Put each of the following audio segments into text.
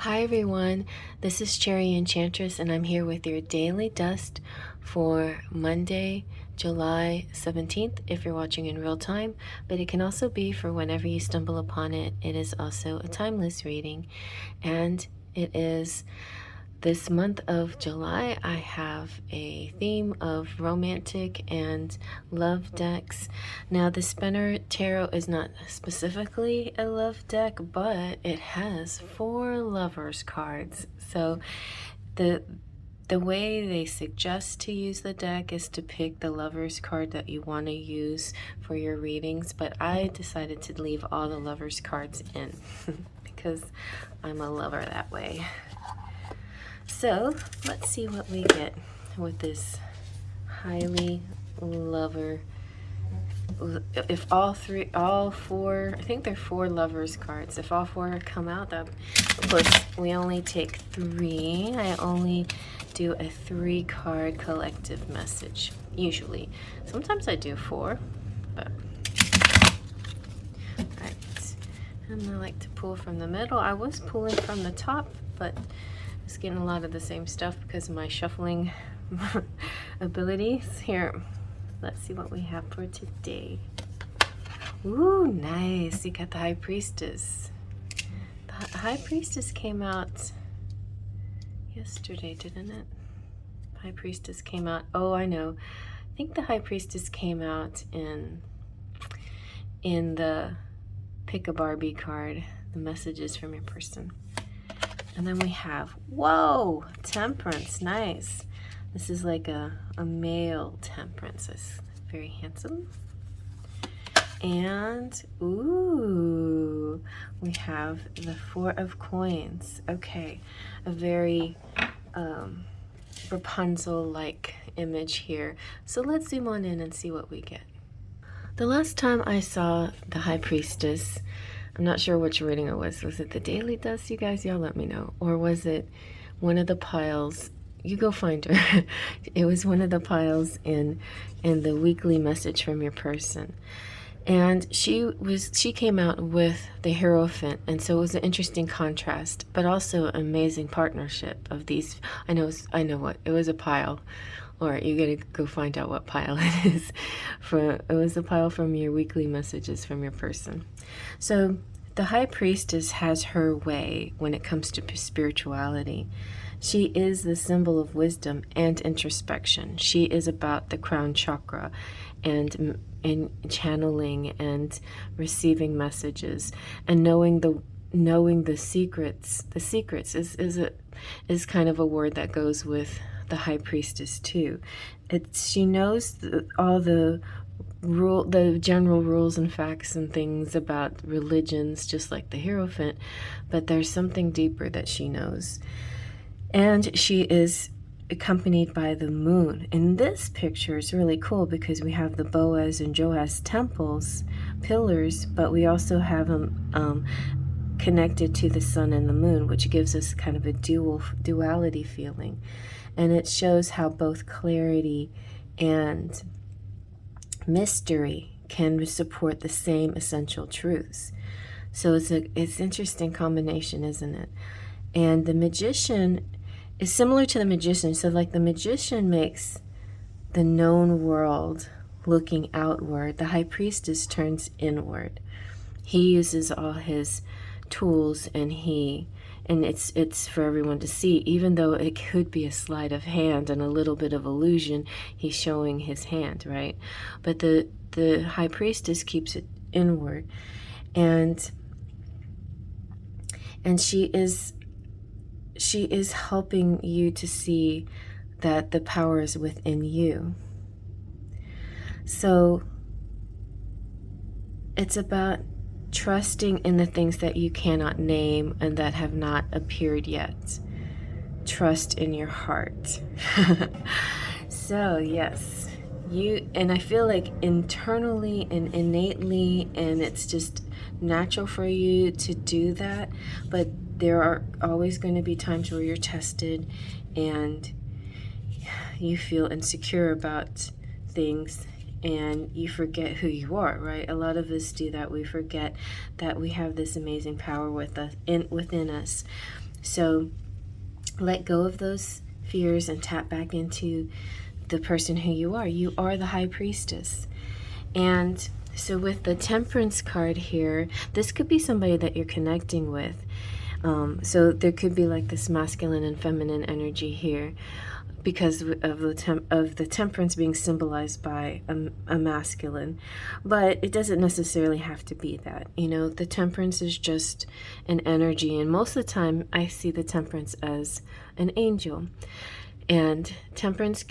Hi everyone, this is Cherry Enchantress and I'm here with your daily dust for Monday, July 17th if you're watching in real time, but it can also be for whenever you stumble upon it. It is also a timeless reading, and it is this month of July. I have a theme of romantic and love decks. Now, the Spinner Tarot is not specifically a love deck, but it has 4 lovers cards. So the way they suggest to use the deck is to pick the lovers card that you want to use for your readings, but I decided to leave all the lovers cards in because I'm a lover that way. So let's see what we get with this highly lover. If all 4, I think there are 4 lovers cards. If all 4 come out, that, of course, we only take 3. I only do a 3 card collective message, usually. Sometimes I do 4, but. Alright, and I like to pull from the middle. I was pulling from the top, but I was getting a lot of the same stuff because of my shuffling abilities. Here, let's see what we have for today. Ooh, nice. You got the High Priestess. The High Priestess came out yesterday, didn't it? High Priestess came out. Oh, I know. I think the High Priestess came out in the Pick a Barbie card, the messages from your person. And then we have, whoa, Temperance, nice. This is like a male Temperance. It's very handsome. And, ooh, we have the 4 of Coins. Okay, a very Rapunzel-like image here. So let's zoom on in and see what we get. The last time I saw the High Priestess, I'm not sure which reading it was. Was it the Daily Dust, you guys? Y'all let me know. Or was it one of the piles? You go find her. It was one of the piles in the weekly message from your person. And she came out with the Hierophant, and so it was an interesting contrast, but also an amazing partnership of these. I know what it was, a pile, or you gotta go find out what pile it is. It was a pile from your weekly messages from your person. So the High Priestess has her way when it comes to spirituality. She is the symbol of wisdom and introspection. She is about the crown chakra and channeling and receiving messages and knowing the secrets. The secrets is kind of a word that goes with the High Priestess too. She knows all the general rules and facts and things about religions, just like the Hierophant, but there's something deeper that she knows. And she is accompanied by the moon. In this picture, it's really cool because we have the Boaz and Joaz temples, pillars, but we also have them connected to the sun and the moon, which gives us kind of a duality feeling. And it shows how both clarity and mystery can support the same essential truths. So it's interesting combination, isn't it? And the Magician is similar to the Magician. So like the Magician makes the known world looking outward, the High Priestess turns inward. He uses all his tools and it's for everyone to see, even though it could be a sleight of hand and a little bit of illusion. He's showing his hand, right? But the High Priestess keeps it inward, and she is helping you to see that the power is within you. So it's about trusting in the things that you cannot name and that have not appeared yet. Trust in your heart. So yes, and I feel like internally and innately, and it's just natural for you to do that, but there are always going to be times where you're tested and you feel insecure about things and you forget who you are, right? A lot of us do that. We forget that we have this amazing power within us. So let go of those fears and tap back into the person who you are. You are the High Priestess. And so with the Temperance card here, this could be somebody that you're connecting with. So there could be like this masculine and feminine energy here, because of the temperance being symbolized by a masculine. But it doesn't necessarily have to be that. You know, the temperance is just an energy, and most of the time I see the temperance as an angel. And temperance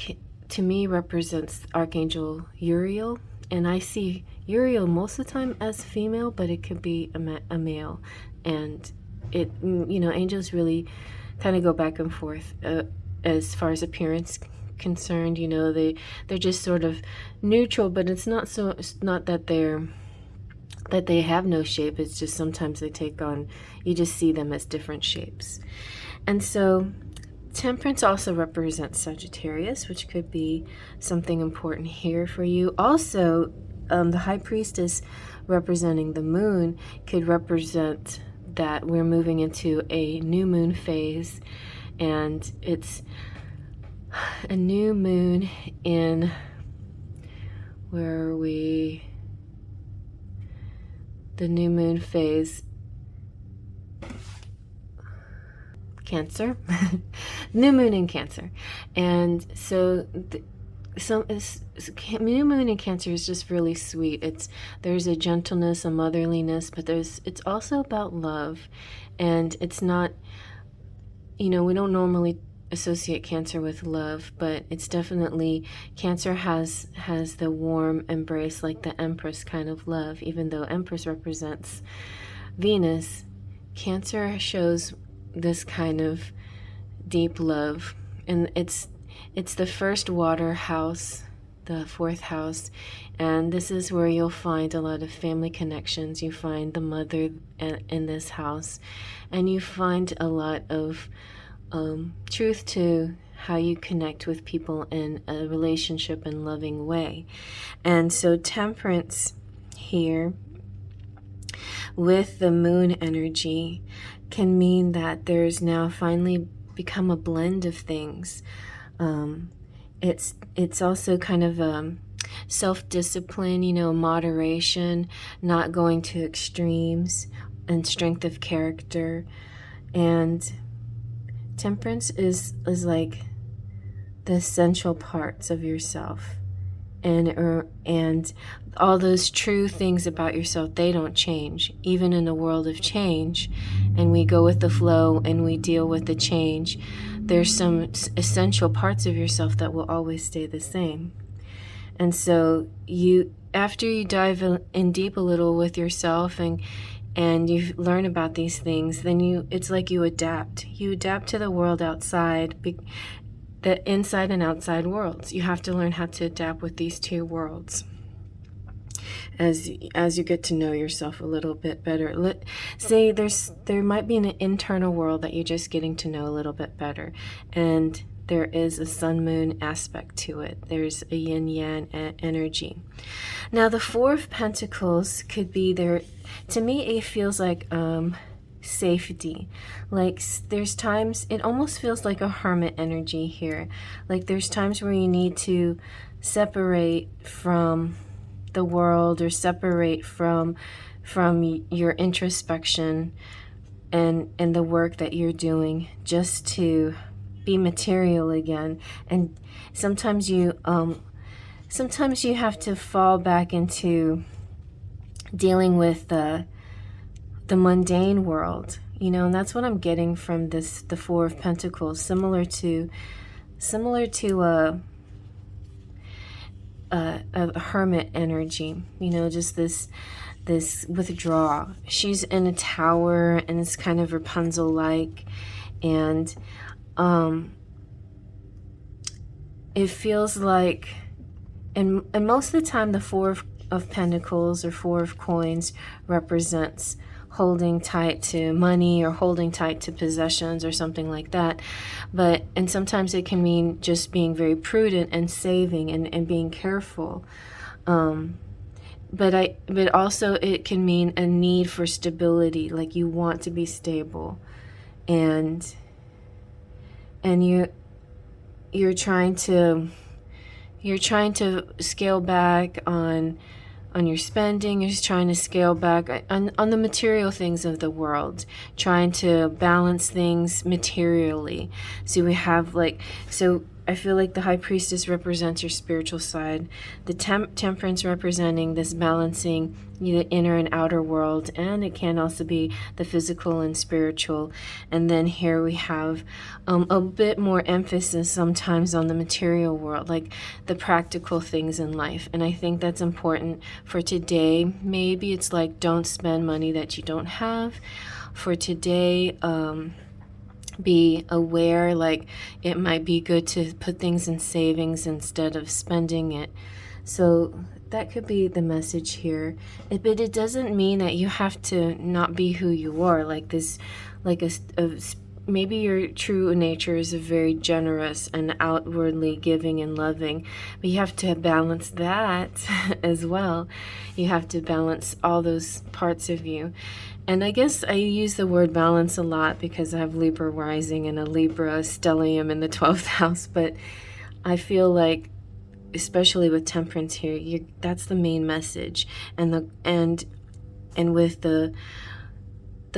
to me represents Archangel Uriel, and I see Uriel most of the time as female, but it could be a male. And it, you know, angels really kind of go back and forth as far as appearance concerned. You know, they're just sort of neutral, but it's not that they have no shape. It's just sometimes they take on, you just see them as different shapes. And so Temperance also represents Sagittarius, which could be something important here for you. Also, the High Priestess representing the moon could represent that we're moving into a new moon phase, and it's a new moon in, where are we? The new moon phase, Cancer. New moon in Cancer. And so new moon in Cancer is just really sweet. There's a gentleness, a motherliness, but it's also about love. And it's not, you know, we don't normally associate Cancer with love, but it's definitely, Cancer has the warm embrace, like the Empress kind of love. Even though Empress represents Venus, Cancer shows this kind of deep love. And it's the first water house, the fourth house, and this is where you'll find a lot of family connections. You find the mother in this house, and you find a lot of truth to how you connect with people in a relationship and loving way. And so Temperance here with the moon energy can mean that there's now finally become a blend of things. It's also kind of self-discipline, you know, moderation, not going to extremes, and strength of character. And Temperance is like the essential parts of yourself, and all those true things about yourself, they don't change, even in a world of change. And we go with the flow and we deal with the change. There's some essential parts of yourself that will always stay the same. And so after you dive in deep a little with yourself and you learn about these things, then it's like you adapt to the world outside, the inside and outside worlds. You have to learn how to adapt with these two worlds as you get to know yourself a little bit better. Say there might be an internal world that you're just getting to know a little bit better, and there is a sun-moon aspect to it. There's a yin-yang energy. Now, the Four of Pentacles could be there. To me, it feels like safety. Like there's times, it almost feels like a hermit energy here. Like there's times where you need to separate from the world, or separate from your introspection and the work that you're doing, just to be material again. And sometimes you have to fall back into dealing with the mundane world, you know. And that's what I'm getting from the Four of Pentacles, similar to a hermit energy, you know, just this withdrawal. She's in a tower, and it's kind of Rapunzel-like, and it feels like, and most of the time the Four of Pentacles or Four of Coins represents holding tight to money or holding tight to possessions or something like that. And sometimes it can mean just being very prudent and saving and being careful. But also it can mean a need for stability, like you want to be stable. and you're trying to scale back on your spending. You're just trying to scale back on the material things of the world, trying to balance things materially. So we have so I feel like the High Priestess represents your spiritual side, the Temperance representing this balancing the inner and outer world, and it can also be the physical and spiritual. And then here we have a bit more emphasis sometimes on the material world, like the practical things in life. And I think that's important for today. Maybe it's like, don't spend money that you don't have. For today, be aware, like it might be good to put things in savings instead of spending it. So that could be the message here. But it doesn't mean that you have to not be who you are, like this, like maybe your true nature is a very generous and outwardly giving and loving, but you have to balance that as well. You have to balance all those parts of you. And I guess I use the word balance a lot because I have Libra rising and a Libra stellium in the 12th house, but I feel like, especially with Temperance here, that's the main message. And with the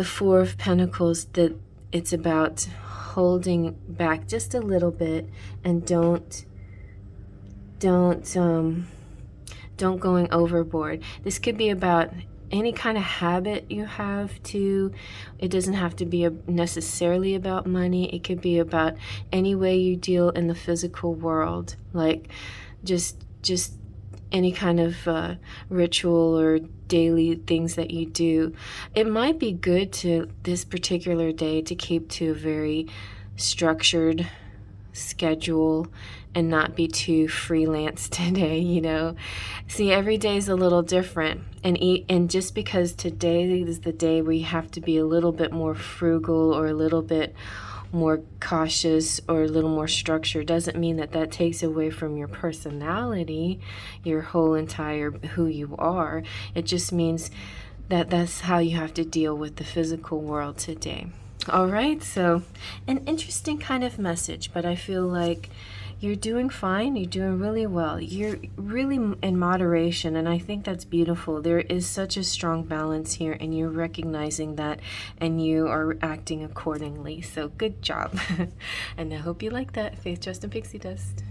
Four of Pentacles, that it's about holding back just a little bit, and don't going overboard. This could be about any kind of habit you have too. It doesn't have to be necessarily about money. It could be about any way you deal in the physical world, like just any kind of ritual or daily things that you do. It might be good to this particular day to keep to a very structured schedule and not be too freelance today, you know. See, every day is a little different, and just because today is the day where you have to be a little bit more frugal or a little bit more cautious or a little more structured doesn't mean that takes away from your personality, your whole entire who you are. It just means that that's how you have to deal with the physical world today. All right, so an interesting kind of message, but I feel like you're doing fine. You're doing really well. You're really in moderation, and I think that's beautiful. There is such a strong balance here, and you're recognizing that, and you are acting accordingly. So good job. And I hope you like that. Faith, Trust, and Pixie Dust.